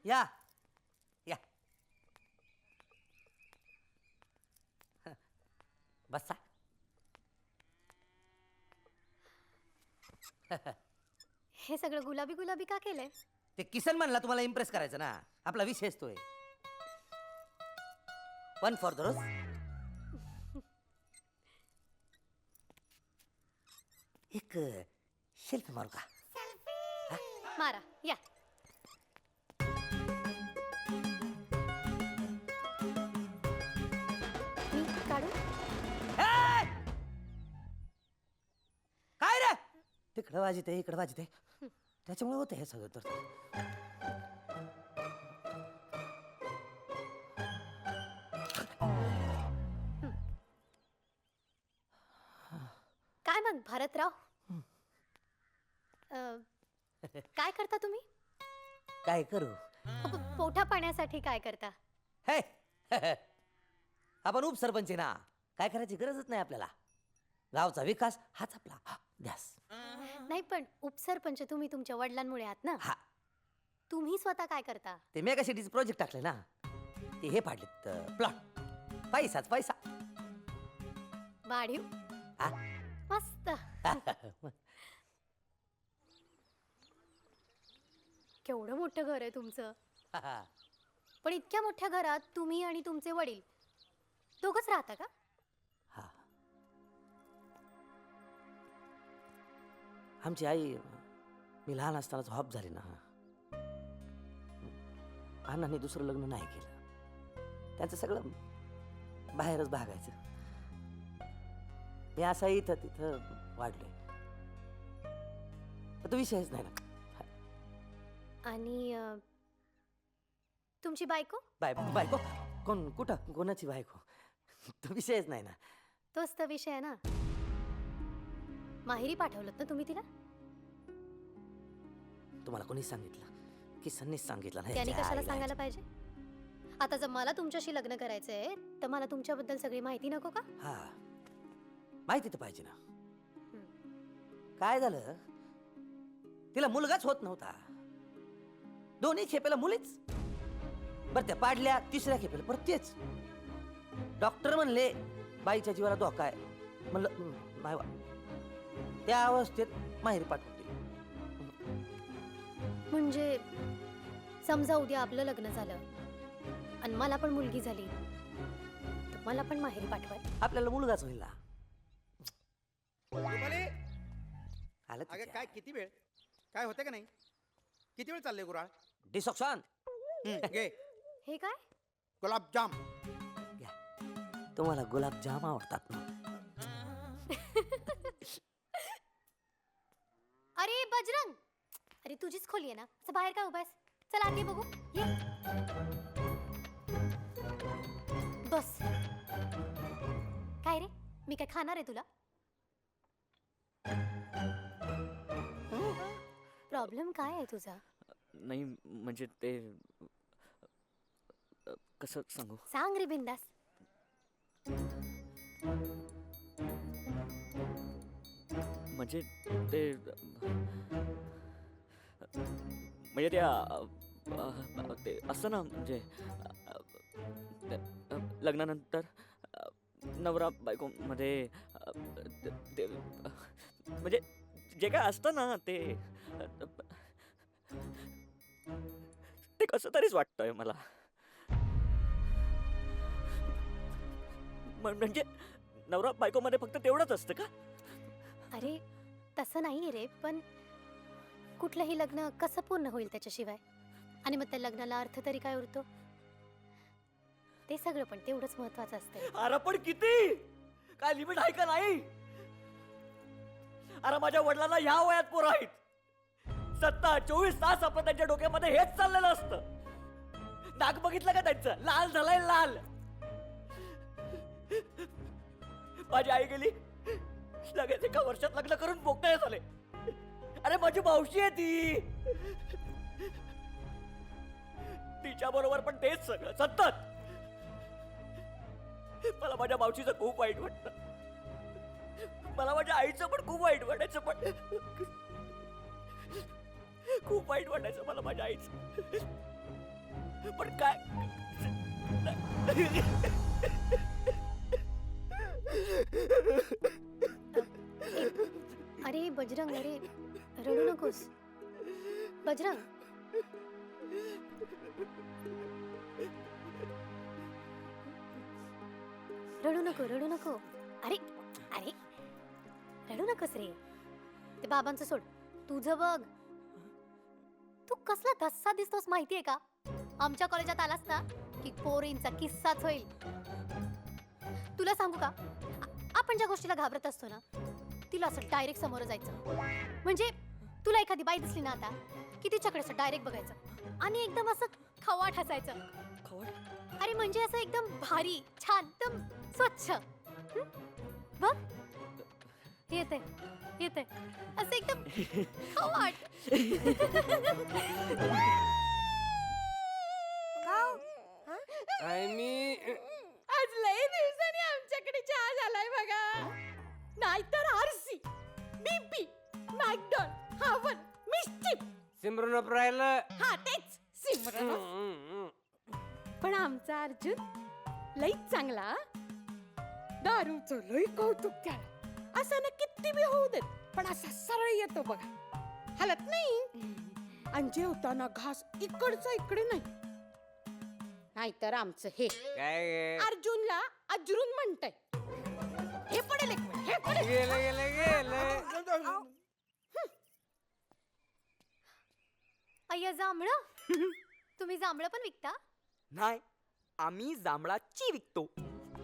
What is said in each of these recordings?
या या बसा. हे सगळं गुलाबी गुलाबी का केलंय? ते किसन म्हणला तुम्हाला इम्प्रेस करायचं ना, आपला विषयच तो आहे. वन फॉर द रोज. एक सेल्फी मारू का? मारा या. मी काढू? काय रे? तिकडं वाजित आहे इकडं वाजित आहे, त्याच्यामुळे होतं हे सगळं. तर काय मग भारतराव, काय करता तुम्ही? काय करू? पोटा पाण्यासाठी काय करता? हे आपण उपसरपंच आहे ना, काय करायची गरजच नाही आपल्याला. गावचा विकास हाच आपला ध्यास. नाही पण उपसरपंच तुम्ही तुमच्या वडिलांमुळे आहात ना. हा, तुम्ही स्वतः काय करता? ते मेगा सिटीज प्रोजेक्ट टाकले ना, ते हे पाडलेत प्लॉट. पैसाच पैसा. वाढीव हा. मस्त. केवढं मोठं घर आहे तुमचं. पण इतक्या मोठ्या घरात तुम्ही आणि तुमचे वडील दोघंच राहता का? हा, आमची आई मी लहान असतानाच हॉप झाली ना. अण्णांनी दुसरं लग्न नाही केलं, त्यांचं सगळं बाहेरच भागायचं. मी असा इथं तिथं वाढलोय, तो विषयच नाही ना. आणि तुमची बायको? बायको कोण? कुठं? कोणाची बायको? तो विषयच नाही ना. तोच तर विषय आहे ना. माहेरी पाठवलं ना तुम्ही तिला? तुम्हाला कोणी सांगितलं? किसननीच सांगितलं नाही. त्यांनी कशाला सांगायला पाहिजे? आता जर मला तुमच्याशी लग्न करायचंय तर मला तुमच्याबद्दल सगळी माहिती नको का? हा, माहिती तर पाहिजे ना. काय झालं, तिला मुलगाच होत नव्हता. दोन्ही खेपेला मुलीच. बरं त्या पाडल्या, तिसऱ्या खेपेला परत तेच. डॉक्टर म्हणले बाईच्या जीवाला धोका आहे. म्हणलं नाही बा, त्या अवस्थेत माहेरी पाठवून दिली. म्हणजे समजा उद्या आपलं लग्न झालं आणि मला पण मुलगी झाली तर मला पण माहेरी पाठवाय? आपल्याला मुलगाच होईल ना. रुपाली, आलं अगं काय किती वेळ? काय होतं का नाही? किती वेळ चाललंय गुराळ? डिसॉक्शन घे हे काय? गुलाबजाम. घ्या. तुम्हाला गुलाबजाम आवडतात ना? अरे बजरंग, अरे तुझीच खोली आहे ना, असं बाहेर काय उभायस? चल आत ये बघू. ये बस. काय रे, मी काय खाणार आहे तुला? प्रॉब्लेम काय आहे तुझा? नाही म्हणजे ते कसं सांगू? सांग रे बिंदास. म्हणजे ते म्हणजे ते असतं ना, म्हणजे लग्नानंतर नवरा बायको मध्ये ते म्हणजे जे काय असतं ना ते कसं तरीच वाटतंय मला. म्हणजे नवरा बायको मध्ये फक्त तेवढंच असतं का? अरे तसं नाही रे, पण कुठलंही लग्न कसं पूर्ण होईल त्याच्याशिवाय? आणि मग त्या लग्नाला अर्थ तरी काय उरतो? ते सगळं पण तेवढंच महत्वाचं असतं. अरे पण किती? काय लिमिट आहे का नाही? अरे माझ्या वडिलांना ह्या वयात पोरं आहेत. 24 तास आपण त्यांच्या डोक्यामध्ये हेच चाललेलं असतं. नाक बघितलं का त्यांचं? लाल झालंय लाल. माझी आई गेली, लगेच एका वर्षात लग्न करून मोकळे झाले. अरे माझी मावशी आहे ती. तिच्या बरोबर पण तेच सगळं सतत. मला माझ्या मावशीचं खूप वाईट वाटतं. मला माझ्या आईचं पण खूप वाईट वाटायचं. पण खूप वाईट वाटायचं मला माझ्या आईचं. पण काय अरे बजरंग, अरे रडू नकोस. बजरंग, रडू नको. अरे अरे रडू नकोस रे. ते बाबांचं सोड, तुझं बघ. तू कसला धस्सा दिसतोस माहितीये का? आमच्या कॉलेजात आलास ना की पोरींचा किस्साच होईल. तुला सांगू का, आपण ज्या गोष्टीला घाबरत असतो ना तिला असं डायरेक्ट समोर जायचं. म्हणजे तुला एखादी बाई दिसली ना आता की तिच्याकडे असं डायरेक्ट बघायचं आणि एकदम असं खवाट हसायचं. अरे म्हणजे असं एकदम भारी, छान, एकदम स्वच्छ. बघ येते असं एकदम खवाट. आज लय दिवसांनी आमच्याकडे चहा झालाय बघा. नाहीतर आरसी, बीपी, मॅकडॉन, हावन, मिस्टिप. सिमरन राहिलं. हा तेच सिमरन. पण आमचा अर्जुन लईच चांगला. दारूचं लई कौतुक त्याला. असं ना किती बी होऊ देत पण असा सरळ येतो बघा, हलत नाही. आणि जेवताना घास इकडचा इकडे नाही. नाहीतर आमचं हे काय अर्जुनला अजरून म्हणतंय. हे पडेल एक वेळ, हे पडेल. गेलं अय्या जांभळं. तुम्ही जांभळं पण विकता? नाही, आम्ही जांभळाची विकतो.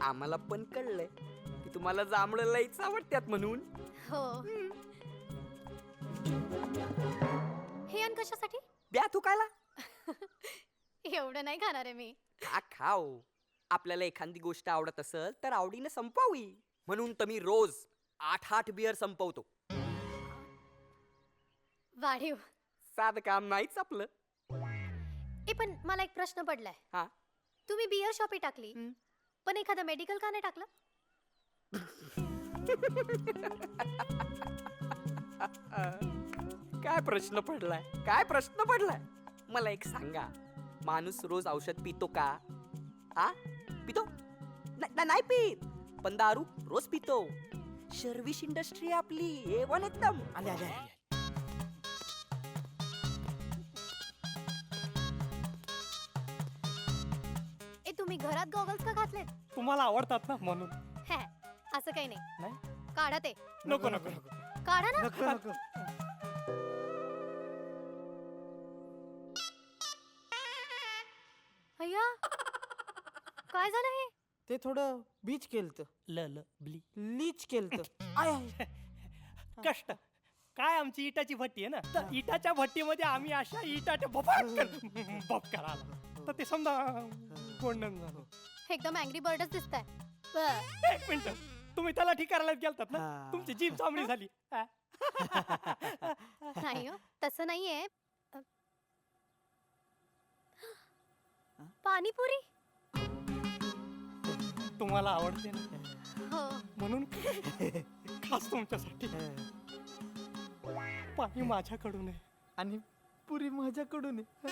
आम्हाला पण कळलंय की तुम्हाला जांभळं लईच आवडतात म्हणून. हो. हे अन कशासाठी? द्या तू कायला एवढं नाही खाणार आहे मी. का खाओ. आपल्याला एखादी गोष्ट आवडत असेल तर आवडीने संपवावी म्हणून तर मी रोज 8 बियर संपवतो. वाढीव. साधं काम नाहीच आपलं. ए पण मला एक प्रश्न पडलाय. हा. तुम्ही बियर शॉपी टाकली पण एखादं मेडिकल का नाही टाकलं? काय प्रश्न पडलाय मला एक सांगा, माणूस रोज औषध पितो का? आ पितो? नाही पित, पण दारू रोज पितो. सर्व्हिस इंडस्ट्री आपली A1 एकदम. आले. ए तुम्ही घरात गॉगल्स का घातलेत? तुम्हाला आवडतात ना म्हणून. हे असं काही नाही. नाही? काढा ते. नको काढा ना. नको. अय्या काय झालं हे? ते थोडं बीच केलत, ल ब्ली लीच केलत. कष्ट काय आमची इटाची भट्टी आहे ना, तर इटाच्या भट्टीमध्ये आम्ही अशा इटाच्या बप करायला तर ते समजा गोंडन झालं. एकदम अँग्री बर्डच दिसताय. एक मिनिट, तुम्ही त्याला ठिकाणाला गेलतात ना, हा. तुमची जीभ चांबडी झाली. हा. नाही हो, तसं नाहीये. पाणीपुरी. तुम्हाला आवडते ना हो. म्हणून खास तुमच्यासाठी पाणी माझ्याकडून आहे आणि पुरी माझ्याकडून आहे.